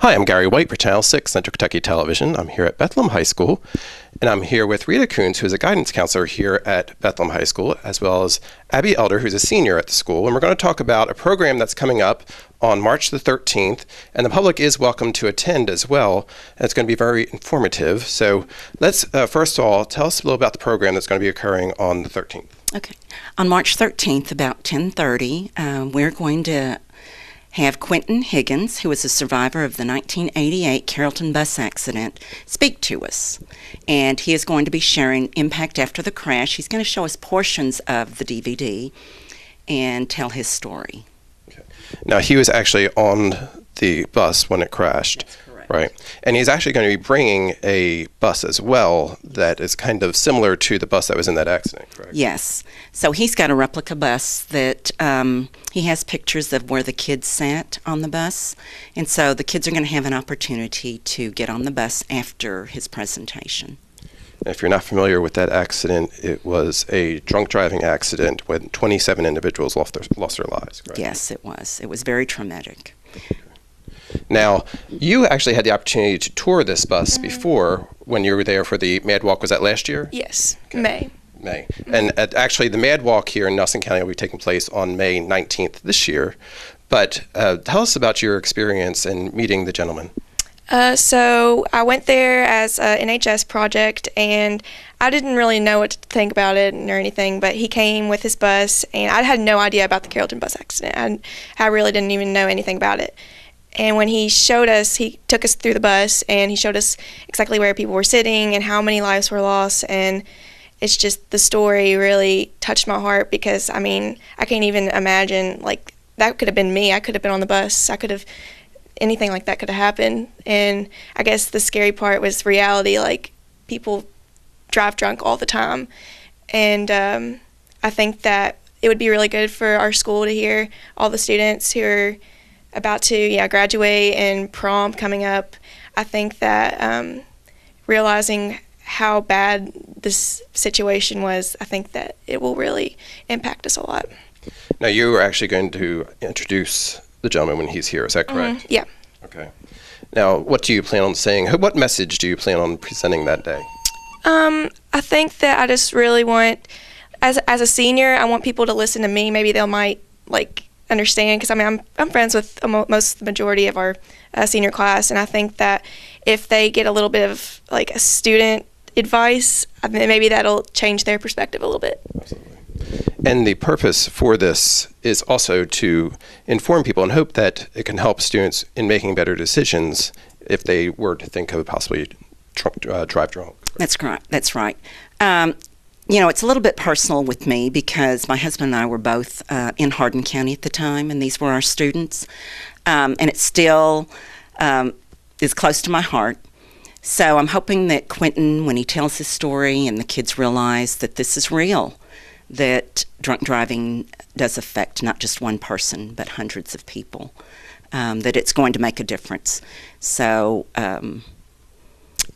Hi, I'm Gary White for Channel 6 Central Kentucky Television. I'm here at Bethlehem High School, and I'm here with Rita Coons, who's a guidance counselor here at Bethlehem High School, as well as Abby Elder, who's a senior at the school. And we're going to talk about a program that's coming up on March the 13th, and the public is welcome to attend as well. And it's going to be very informative. So let's, first of all, tell us a little about the program that's going to be occurring on the 13th. Okay. On March 13th, about 10:30, we're going to have Quentin Higgins, who is a survivor of the 1988 Carrollton bus accident, speak to us. And he is going to be sharing impact after the crash. He's going to show us portions of the DVD and tell his story. Okay. Now, he was actually on the bus when it crashed. That's correct. Right. And he's actually going to be bringing a bus as well that is kind of similar to the bus that was in that accident, correct? Yes. So he's got a replica bus that he has pictures of where the kids sat on the bus. And so the kids are going to have an opportunity to get on the bus after his presentation. If you're not familiar with that accident, it was a drunk driving accident when 27 individuals lost their lives, correct? Yes, it was. It was very traumatic. Now, you actually had the opportunity to tour this bus before when you were there for the Mad Walk. Was that last year? Yes, Okay. May. And actually, the Mad Walk here in Nelson County will be taking place on May 19th this year. But tell us about your experience in meeting the gentleman. So I went there as an NHS project, and I didn't really know what to think about it or anything, but he came with his bus, and I had no idea about the Carrollton bus accident. I really didn't even know anything about it. And when he showed us, he took us through the bus, and he showed us exactly where people were sitting and how many lives were lost. And it's just, the story really touched my heart because, I mean, I can't even imagine, like, that could have been me. I could have been on the bus. Anything like that could have happened. And I guess the scary part was reality. Like, people drive drunk all the time. And I think that it would be really good for our school to hear all the students who are about to graduate and prom coming up. I think that realizing how bad this situation was, I think that it will really impact us a lot. Now, you are actually going to introduce the gentleman when he's here, is that correct? Yeah. Okay. Now, what do you plan on saying? What message do you plan on presenting that day? I think that I just really want, as a senior, I want people to listen to me. Maybe they might, understand, because I mean I'm friends with most of the majority of our senior class, and I think that if they get a little bit of a student advice, I mean, maybe that'll change their perspective a little bit. Absolutely. And the purpose for this is also to inform people and hope that it can help students in making better decisions if they were to think of possibly drive drunk. That's correct. That's right. It's a little bit personal with me because my husband and I were both in Hardin County at the time, and these were our students. And it still is close to my heart. So I'm hoping that Quentin, when he tells his story and the kids realize that this is real, that drunk driving does affect not just one person, but hundreds of people, that it's going to make a difference. So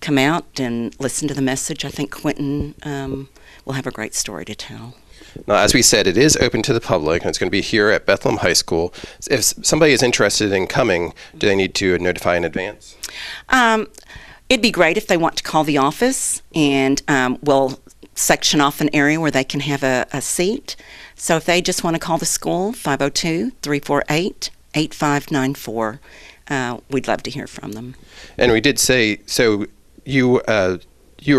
come out and listen to the message. I think Quentin will have a great story to tell. Now, as we said, it is open to the public, and it's going to be here at Bethlehem High School. If somebody is interested in coming, do they need to notify in advance? It'd be great if they want to call the office, and we'll section off an area where they can have a seat. So if they just want to call the school, 502-348-8594, we'd love to hear from them. And we did say, so you are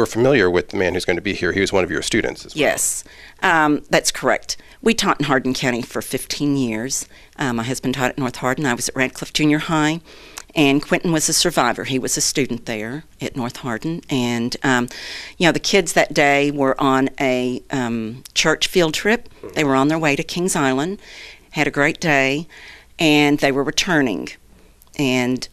familiar with the man who's going to be here. He was one of your students as well. Yes, that's correct. We taught in Hardin County for 15 years. My husband taught at North Hardin. I was at Radcliffe Junior High. And Quentin was a survivor. He was a student there at North Hardin. And, the kids that day were on a church field trip. They were on their way to Kings Island, had a great day, and they were returning. And,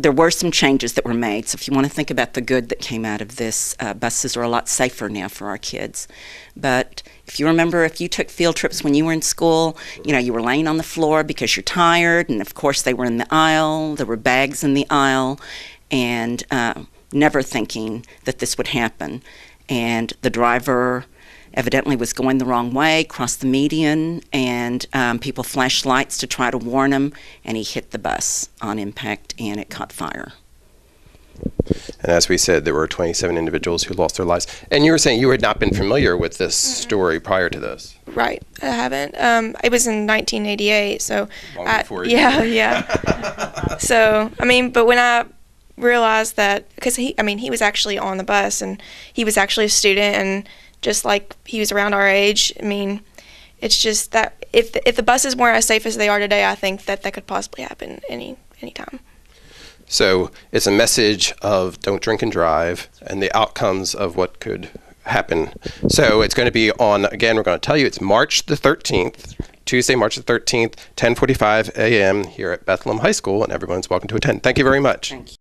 there were some changes that were made. So if you want to think about the good that came out of this, buses are a lot safer now for our kids. But if you remember, if you took field trips when you were in school, you were laying on the floor because you're tired. And, of course, they were in the aisle. There were bags in the aisle. And never thinking that this would happen. And the driver evidently was going the wrong way, crossed the median, and people flashed lights to try to warn him, and he hit the bus on impact, and it caught fire. And as we said, there were 27 individuals who lost their lives. And you were saying you had not been familiar with this story prior to this. Right, I haven't. It was in 1988, so Long before you. yeah. So I mean, but when I realized that, because he was actually on the bus, and he was actually a student, and just like he was around our age. I mean, it's just that if the buses weren't as safe as they are today, I think that could possibly happen any time. So it's a message of don't drink and drive and the outcomes of what could happen. So it's going to be on, again, we're going to tell you it's March the 13th, Tuesday, March the 13th, 10:45 a.m. here at Bethlehem High School, and everyone's welcome to attend. Thank you very much. Thank you.